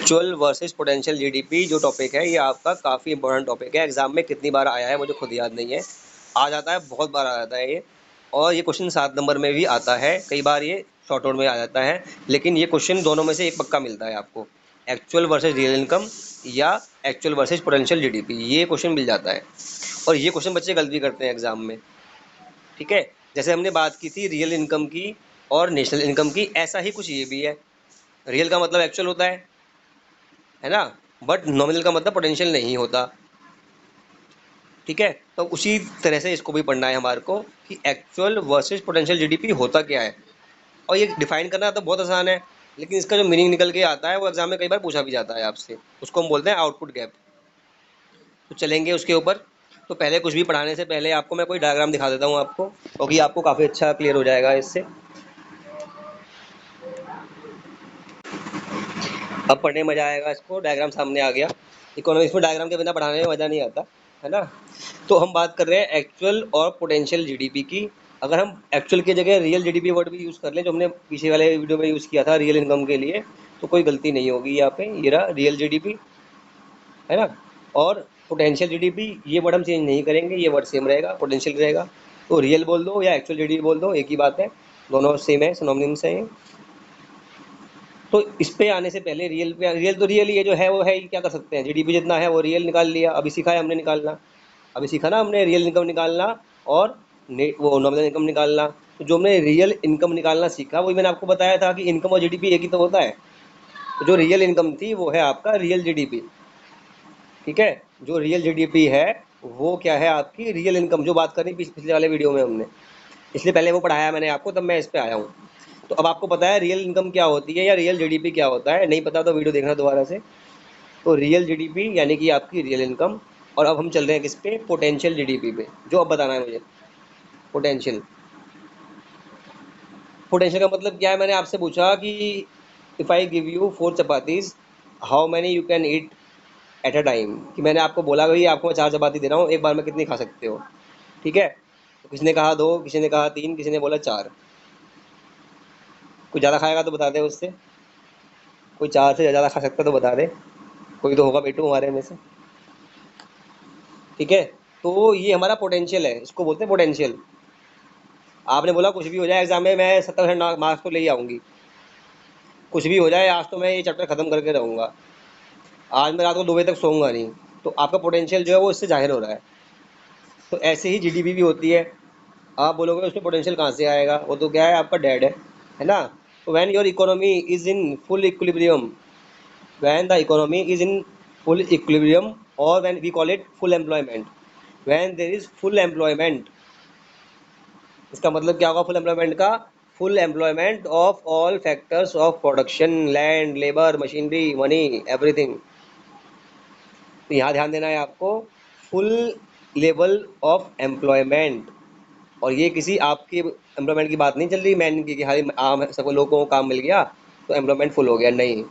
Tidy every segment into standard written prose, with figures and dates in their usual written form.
Actual versus potential GDP जो topic है, ये आपका काफ़ी इंपॉर्टेंट टॉपिक है। एग्जाम में कितनी बार आया है मुझे खुद याद नहीं है। आ जाता है, बहुत बार आ जाता है ये। और ये क्वेश्चन 7 नंबर में भी आता है, कई बार ये शॉर्ट नोट में आ जाता है, लेकिन ये क्वेश्चन दोनों में से एक पक्का मिलता है आपको। एक्चुअल वर्सेस रियल इनकम या एक्चुअल वर्सेस पोटेंशियल जीडीपी, ये क्वेश्चन मिल जाता है। और ये क्वेश्चन बच्चे गलती करते हैं एग्जाम में। ठीक है, जैसे हमने बात की थी रियल इनकम की और नेशनल इनकम की, ऐसा ही कुछ ये भी है। रियल का मतलब एक्चुअल होता है ना, बट नॉमिनल का मतलब पोटेंशियल नहीं होता। ठीक है, तो उसी तरह से इसको भी पढ़ना है हमारे को कि एक्चुअल वर्सेस पोटेंशियल जीडीपी होता क्या है। और ये डिफाइन करना तो बहुत आसान है, लेकिन इसका जो मीनिंग निकल के आता है वो एग्जाम में कई बार पूछा भी जाता है आपसे। उसको हम बोलते हैं आउटपुट गैप। तो चलेंगे उसके ऊपर। तो पहले कुछ भी पढ़ाने से पहले आपको मैं कोई डायग्राम दिखा देता हूँ आपको, क्योंकि आपको काफ़ी अच्छा क्लियर हो जाएगा इससे। अब पढ़ने में मज़ा आएगा, इसको डायग्राम सामने आ गया। इकोनॉमिक्स में डायग्राम के बिना पढ़ाने में मज़ा नहीं आता, है ना। तो हम बात कर रहे हैं एक्चुअल और पोटेंशियल जीडीपी की। अगर हम एक्चुअल की जगह रियल जीडीपी वर्ड भी यूज़ कर लें, जो हमने पीछे वाले वीडियो में यूज़ किया था रियल इनकम के लिए, तो कोई गलती नहीं होगी यहाँ पे। ये रहा रियल जीडीपी, है ना। और पोटेंशियल जीडीपी, ये वर्ड हम चेंज नहीं करेंगे, ये वर्ड सेम रहेगा, पोटेंशियल रहेगा। तो रियल बोल दो या एक्चुअल जीडीपी बोल दो, एक ही बात है, दोनों सेम है, सिनोनिम्स हैं ये। तो इस पे आने से पहले रियल पे, रियल तो रियल ही है, जो है वो है ही, क्या कर सकते हैं। जीडीपी जितना है वो रियल निकाल लिया, अभी सीखा है हमने निकालना। अभी सीखा ना हमने रियल इनकम निकालना और वो नॉमिनल इनकम निकालना। तो जो हमने रियल इनकम निकालना सीखा वही मैंने आपको बताया था कि इनकम और जीडीपी एक ही तो होता है। तो जो रियल इनकम थी वो है आपका रियल जीडीपी। ठीक है, जो रियल जीडीपी है वो क्या है, आपकी रियल इनकम, जो बात करी पिछले वाले वीडियो में हमने। इसलिए पहले वो पढ़ाया मैंने आपको, तब मैं इस पे आया हूँ। तो अब आपको पता है रियल इनकम क्या होती है या रियल जीडीपी क्या होता है। नहीं पता तो वीडियो देखना दोबारा से। तो रियल जीडीपी यानी कि आपकी रियल इनकम। और अब हम चल रहे हैं किस पे, पोटेंशियल जीडीपी पे, जो अब बताना है मुझे। पोटेंशियल, पोटेंशियल का मतलब क्या है, मैंने आपसे पूछा कि if I give you 4 chapatis, how many you can eat at a time. कि मैंने आपको बोला भाई आपको मैं 4 चपाती दे रहा हूँ, एक बार में कितनी खा सकते हो। ठीक है, तो किसी ने कहा 2, किसी ने कहा 3, किसी ने बोला 4। कोई ज़्यादा खाएगा तो बता दे उससे, कोई 4 से ज़्यादा खा सकता तो बता दे, कोई तो होगा बेटू हमारे में से। ठीक है, तो ये हमारा पोटेंशियल है, इसको बोलते हैं पोटेंशियल। आपने बोला कुछ भी हो जाए एग्जाम में मैं 70% मार्क्स तो ले ही आऊँगी, कुछ भी हो जाए, आज तो मैं ये चैप्टर खत्म करके रहूँगा, आज मैं रात को 2 बजे तक सोऊंगा नहीं। तो आपका पोटेंशियल जो है वो इससे जाहिर हो रहा है। तो ऐसे ही जीडीपी भी होती है। आप बोलोगे उसमें पोटेंशियल कहाँ से आएगा, वो तो क्या है, आपका डेड है ना। तो when your economy is in full equilibrium, when the economy is in full equilibrium, और when we call it full employment, when there is full employment. इसका मतलब क्या होगा फुल एम्प्लॉयमेंट का, full employment of all factors of production, land, labour, machinery, money, everything. तो यहाँ ध्यान देना है आपको, फुल लेवल ऑफ एम्प्लॉयमेंट। और ये किसी आपकी एम्प्लॉयमेंट की बात नहीं चल रही मैन की, कि हर आम सबको लोगों को काम मिल गया तो एम्प्लॉयमेंट फुल हो गया, नहीं।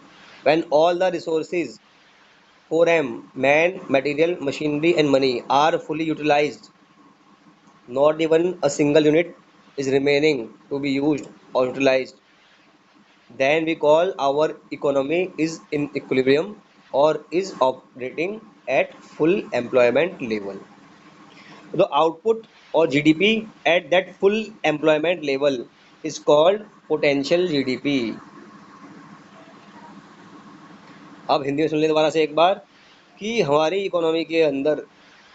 When all the resources for M, man, material, machinery and money are fully utilized, not even a single unit is remaining to be used or utilized, then we call our economy is in equilibrium or is operating at full employment level. The output or GDP at that full employment level is called potential GDP. अब हिंदी में सुन लें दोबारा से एक बार, कि हमारी economy के अंदर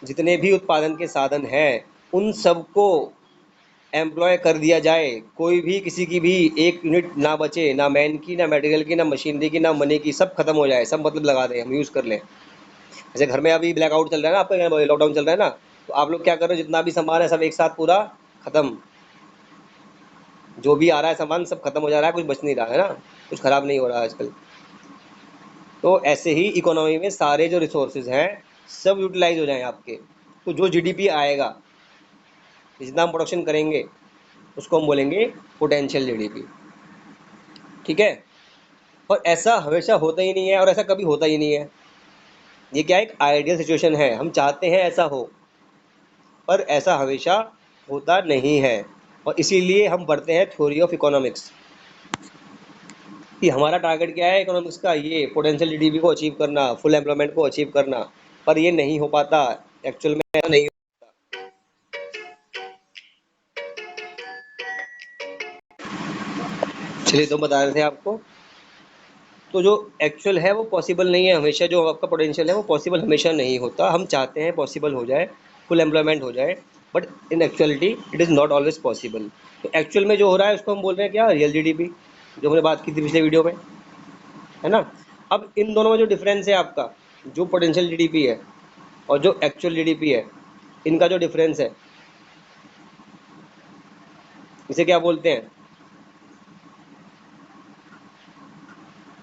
जितने भी उत्पादन के साधन हैं उन सबको एम्प्लॉय कर दिया जाए, कोई भी किसी की भी एक यूनिट ना बचे, ना मैन की, ना मटेरियल की, ना मशीनरी की, ना मनी की, सब खत्म हो जाए, सब मतलब लगा दें, हम यूज़ कर लें। जैसे घर में अभी ब्लैकआउट चल रहा है ना, आपका लॉकडाउन चल रहा है ना, तो आप लोग क्या कर रहे हो, जितना भी सामान है सब एक साथ पूरा खत्म। जो भी आ रहा है सामान सब खत्म हो जा रहा है, कुछ बच नहीं रहा है ना, कुछ खराब नहीं हो रहा है आजकल। तो ऐसे ही इकोनॉमी में सारे जो रिसोर्सेज हैं सब यूटिलाइज हो जाएं आपके। तो जो जीडीपी आएगा, जितना हम प्रोडक्शन करेंगे, उसको हम बोलेंगे पोटेंशियल जीडीपी। ठीक है, और ऐसा हमेशा होता ही नहीं है और ऐसा कभी होता ही नहीं है। ये क्या एक आइडियल सिचुएशन है, हम चाहते हैं ऐसा हो, पर ऐसा हमेशा होता नहीं है। और इसीलिए हम पढ़ते हैं थ्योरी ऑफ इकोनॉमिक्स। कि हमारा टारगेट क्या है इकोनॉमिक्स का, ये पोटेंशियल जीडीपी को अचीव करना, फुल एम्प्लॉयमेंट को अचीव करना, पर ये नहीं हो पाता एक्चुअल में, ऐसा नहीं। चलिए तो बता रहे थे आपको, तो जो एक्चुअल है वो पॉसिबल नहीं है हमेशा, जो आपका पोटेंशियल है वो पॉसिबल हमेशा नहीं होता। हम चाहते हैं पॉसिबल हो जाए, फुल एम्प्लॉयमेंट हो जाए, but in actuality it is not always possible. तो एक्चुअल में जो हो रहा है उसको हम बोल रहे हैं क्या, रियल जीडीपी, जो हमने बात की थी पिछले वीडियो में, है ना। अब इन दोनों में जो डिफरेंस है आपका, जो पोटेंशियल जीडीपी है और जो एक्चुअल जीडीपी है, इनका जो डिफरेंस है, इसे क्या बोलते हैं,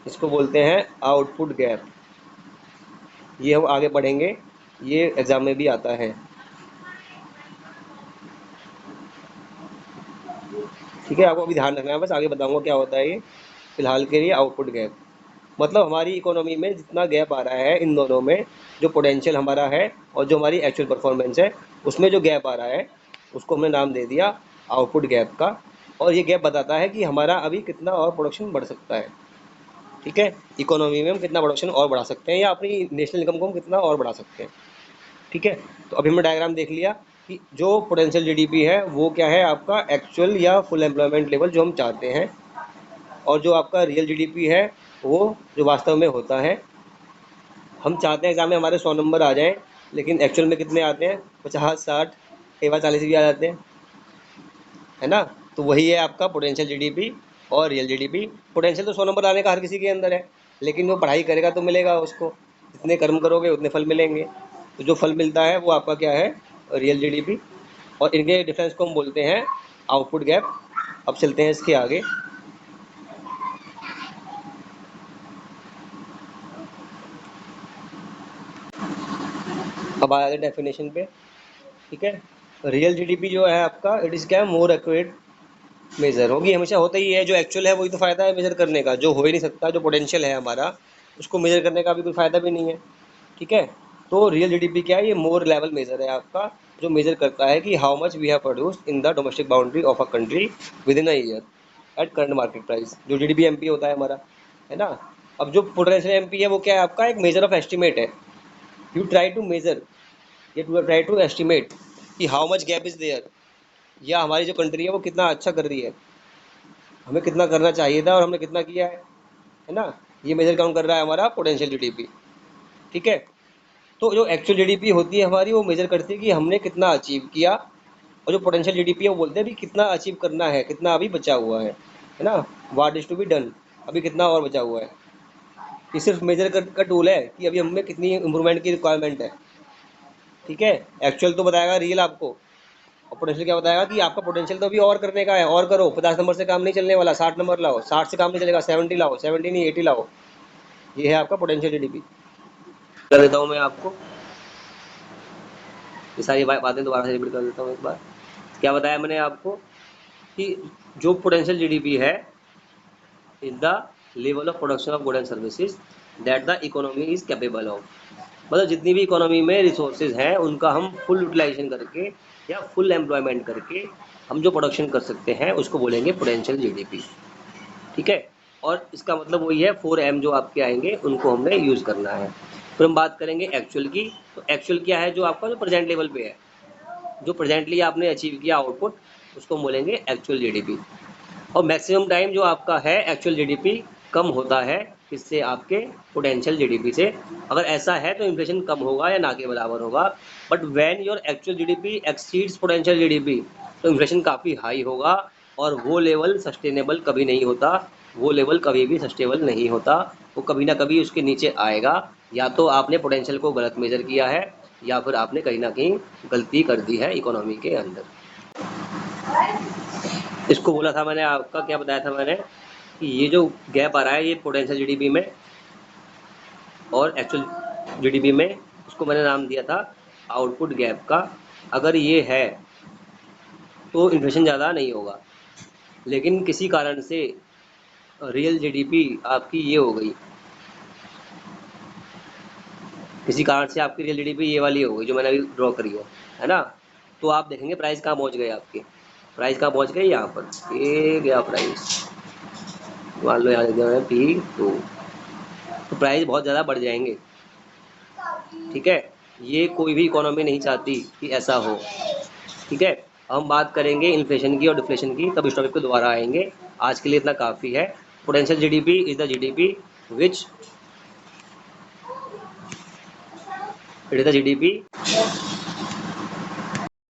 इसको बोलते हैं आउटपुट गैप। ये हम आगे पढ़ेंगे, ये एग्जाम में भी आता है, ठीक है। आपको अभी ध्यान रखना है, बस आगे बताऊंगा क्या होता है ये। फिलहाल के लिए आउटपुट गैप मतलब हमारी इकोनॉमी में जितना गैप आ रहा है इन दोनों में, जो पोटेंशियल हमारा है और जो हमारी एक्चुअल परफॉर्मेंस है, उसमें जो गैप आ रहा है उसको हमने नाम दे दिया आउटपुट गैप का। और ये गैप बताता है कि हमारा अभी कितना और प्रोडक्शन बढ़ सकता है, ठीक है। इकोनॉमी में हम कितना प्रोडक्शन और बढ़ा सकते हैं या अपनी नेशनल इनकम को हम कितना और बढ़ा सकते हैं, ठीक है। तो अभी हमने डायग्राम देख लिया कि जो पोटेंशियल जीडीपी है वो क्या है, आपका एक्चुअल या फुल एम्प्लॉयमेंट लेवल जो हम चाहते हैं, और जो आपका रियल जीडीपी है वो जो वास्तव में होता है। हम चाहते हैं एग्जाम में हमारे 100 नंबर आ जाएं, लेकिन एक्चुअल में कितने आते हैं, 50, 60, कई बार 40 भी आ जाते हैं, है ना। तो वही है आपका पोटेंशियल जीडीपी और रियल जीडीपी। पोटेंशियल तो 100 नंबर लाने का हर किसी के अंदर है, लेकिन जो पढ़ाई करेगा तो मिलेगा उसको, जितने कर्म करोगे उतने फल मिलेंगे। तो जो फल मिलता है वो आपका क्या है, रियल जीडीपी। और इनके डिफरेंस को हम बोलते हैं आउटपुट गैप। अब चलते हैं इसके आगे। अब आगे डेफिनेशन पे, ठीक है। रियल जीडीपी जो है आपका, इट इज़ क्या, मोर एक्यूरेट मेजर होगी, हमेशा होता ही है। जो एक्चुअल है वही तो फ़ायदा है मेजर करने का, जो हो ही नहीं सकता, जो पोटेंशियल है हमारा उसको मेजर करने का भी कोई फ़ायदा भी नहीं है, ठीक है। तो रियल जीडीपी क्या है, ये मोर लेवल मेजर है आपका, जो मेजर करता है कि how much we have produced in the domestic boundary of a country within a year at current market price. जो जीडीपी एमपी होता है हमारा, है ना। अब जो पोटेंशियल एमपी है वो क्या है आपका, एक मेजर ऑफ एस्टिमेट है। यू ट्राई टू मेजर, ये टू ट्राई टू एस्टिमेट कि how much gap is there, या हमारी जो कंट्री है वो कितना अच्छा कर रही है, हमें कितना करना चाहिए था और हमने कितना किया है ना। ये मेजर काउंट कर रहा है हमारा पोटेंशियल जीडीपी, ठीक है। तो जो एक्चुअल जीडीपी होती है हमारी, वो मेजर करती है कि हमने कितना अचीव किया, और जो पोटेंशियल जीडीपी है वो बोलते हैं अभी कितना अचीव करना है, कितना अभी बचा हुआ है ना। What is to be done, अभी कितना और बचा हुआ है। ये सिर्फ मेजर का टूल है कि अभी हमें कितनी इंप्रूवमेंट की रिक्वायरमेंट है, ठीक है। एक्चुअल तो बताएगा रियल आपको, और पोटेंशियल क्या बताएगा कि आपका पोटेंशियल तो अभी और करने का है, और करो। 50 नंबर से काम नहीं चलने वाला, 60 नंबर लाओ, 60 से काम नहीं चलेगा, 70 लाओ, 70 नहीं 80 लाओ। ये है आपका पोटेंशियल जीडीपी। कर देता हूँ मैं आपको ये सारी बातें दोबारा से रिपीट कर देता हूँ एक बार। क्या बताया मैंने आपको कि जो पोटेंशियल जीडीपी है is the level of production of good and services that the economy is capable of. मतलब जितनी भी इकोनॉमी में रिसोर्सेज हैं उनका हम फुल यूटिलाइजेशन करके या फुल एम्प्लॉयमेंट करके हम जो प्रोडक्शन कर सकते हैं उसको बोलेंगे पोटेंशियल जीडीपी, ठीक है। और इसका मतलब वही है, 4M जो आपके आएंगे उनको हमने यूज़ करना है। फिर हम बात करेंगे एक्चुअल की। तो एक्चुअल क्या है, जो आपका जो प्रेजेंट लेवल पे है, जो प्रेजेंटली आपने अचीव किया आउटपुट, उसको हम बोलेंगे एक्चुअल जीडीपी। और मैक्सिमम टाइम जो आपका है एक्चुअल जीडीपी कम होता है इससे, आपके पोटेंशियल जीडीपी से। अगर ऐसा है तो इन्फ्लेशन कम होगा या ना के बराबर होगा। But when your actual GDP exceeds potential GDP, तो इन्फ्लेशन काफ़ी हाई होगा, और वो लेवल सस्टेनेबल कभी नहीं होता। वो लेवल कभी भी सस्टेनेबल नहीं होता, वो कभी ना कभी उसके नीचे आएगा। या तो आपने पोटेंशियल को गलत मेजर किया है, या फिर आपने कहीं ना कहीं गलती कर दी है इकोनॉमी के अंदर। इसको बोला था मैंने आपका, क्या बताया था मैंने कि ये जो गैप आ रहा है ये पोटेंशियल जीडीपी में और एक्चुअल जीडीपी में, उसको मैंने नाम दिया था आउटपुट गैप का। अगर ये है तो इन्फ्लेशन ज़्यादा नहीं होगा, लेकिन किसी कारण से रियल जीडीपी आपकी ये हो गई, किसी कारण से आपकी रियल जीडीपी ये वाली हो गई जो मैंने अभी ड्रॉ करी है ना। तो आप देखेंगे प्राइस कहाँ पहुँच गए आपके, प्राइस कहाँ पहुँच गए, यहाँ पर ये गया प्राइस, मान लो यहाँ लिख दिया मैंने P2, तो प्राइस बहुत ज़्यादा बढ़ जाएंगे। ठीक है, ये कोई भी इकोनॉमी नहीं चाहती कि ऐसा हो। ठीक है, हम बात करेंगे इन्फ्लेशन की और डिफ्लेशन की, तब इस टॉपिक पे दोबारा आएंगे। आज के लिए इतना काफ़ी है। Potential GDP is the GDP which, it is the GDP